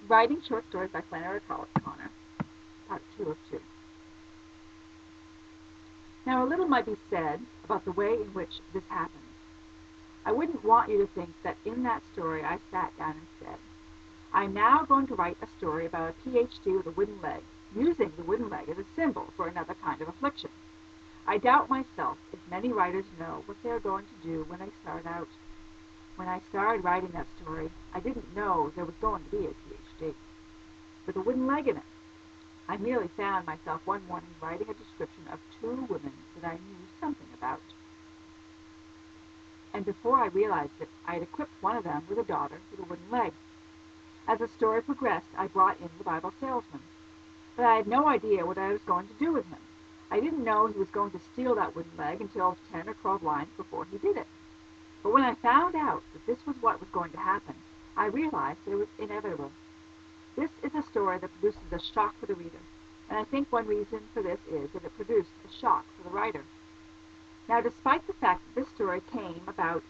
Writing Short Stories by Flannery O'Conner, Part 2 of 2. Now, a little might be said about the way in which this happened. I wouldn't want you to think that in that story I sat down and said, I'm now going to write a story about a PhD with a wooden leg, using the wooden leg as a symbol for another kind of affliction. I doubt myself if many writers know what they are going to do when they start out. When I started writing that story, I didn't know there was going to be a PhD with a wooden leg in it. I merely found myself one morning writing a description of two women that I knew something about. And before I realized it, I had equipped one of them with a daughter with a wooden leg. As the story progressed, I brought in the Bible salesman, but I had no idea what I was going to do with him. I didn't know he was going to steal that wooden leg until 10 or 12 lines before he did it. But when I found out that this was what was going to happen, I realized that it was inevitable. This is a story that produces a shock for the reader, and I think one reason for this is that it produced a shock for the writer. Now, despite the fact that this story came about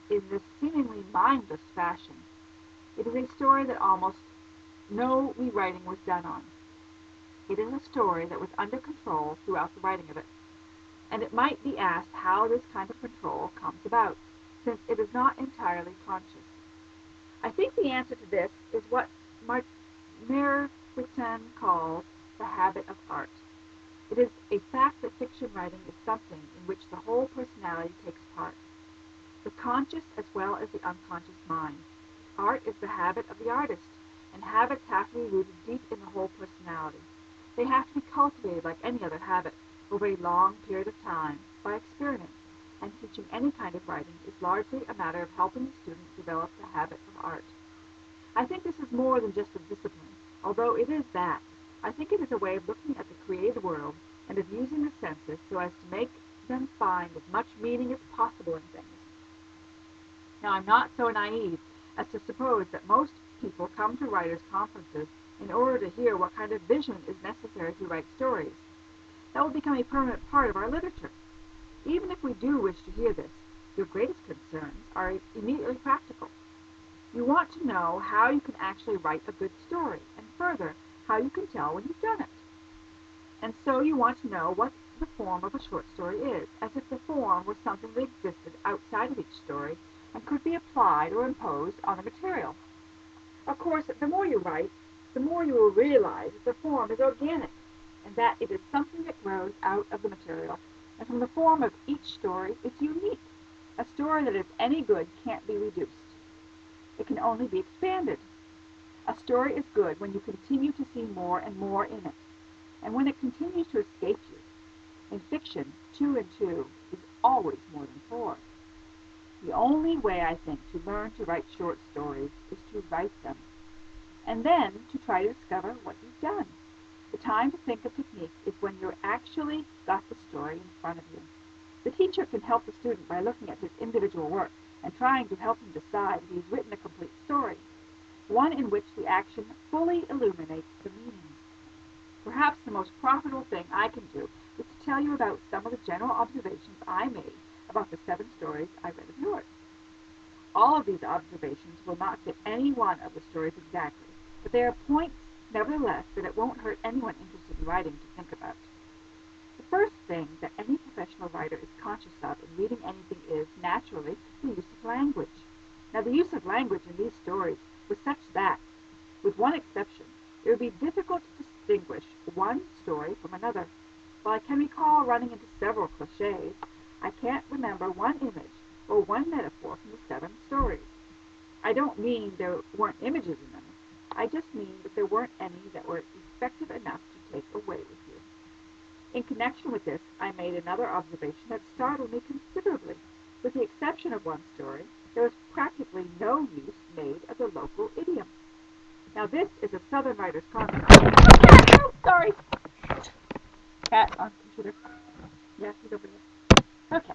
in this seemingly mindless fashion, it is a story that almost no rewriting was done on. It is a story that was under control throughout the writing of it, and it might be asked how this kind of control comes about, since it is not entirely conscious. I think the answer to this is what Merwin calls the habit of art. It is a fact that fiction writing is something in which the whole personality takes part, the conscious as well as the unconscious mind. Art is the habit of the artist, and habits have to be rooted deep in the whole personality. They have to be cultivated like any other habit over a long period of time by experience, and teaching any kind of writing is largely a matter of helping the student develop the habit of art. I think this is more than just a discipline, although it is that. I think it is a way of looking at the created world and of using the senses so as to make them find as much meaning as possible in things. Now, I'm not so naive as to suppose that most people come to writers' conferences in order to hear what kind of vision is necessary to write stories. That will become a permanent part of our literature. Even if we do wish to hear this, your greatest concerns are immediately practical. You want to know how you can actually write a good story, and further, how you can tell when you've done it. And so you want to know what the form of a short story is, as if the form were something that existed outside of each story and could be applied or imposed on the material. Of course, the more you write, the more you will realize that the form is organic, and that it is something that grows out of the material, and from the form of each story is unique. A story that is any good can't be reduced. It can only be expanded. A story is good when you continue to see more and more in it, and when it continues to escape you. In fiction, 2 and 2 is always more than 4. The only way, I think, to learn to write short stories is to write them, and then to try to discover what you've done. The time to think of technique is when you're actually got the story in front of you. The teacher can help the student by looking at his individual work and trying to help him decide if he's written a complete story, one in which the action fully illuminates the meaning. Perhaps the most profitable thing I can do is to tell you about some of the general observations I made about the 7 stories I read of yours. All of these observations will not fit any one of the stories exactly, but they are points, nevertheless, that it won't hurt anyone interested in writing to think about. The first thing that any professional writer is conscious of in reading anything is, naturally, the use of language. Now, the use of language in these stories was such that, with one exception, it would be difficult to distinguish one story from another. While I can recall running into several cliches, I can't remember one image or one metaphor from the 7 stories. I don't mean there weren't images in them. I just mean that there weren't any that were effective enough to take away with you. In connection with this, I made another observation that startled me considerably. With the exception of one story, there was practically no use made of the local idiom. Now, this is a Southern writer's comment. Oh, sorry. Cat on computer. Yeah, he's over there. Okay.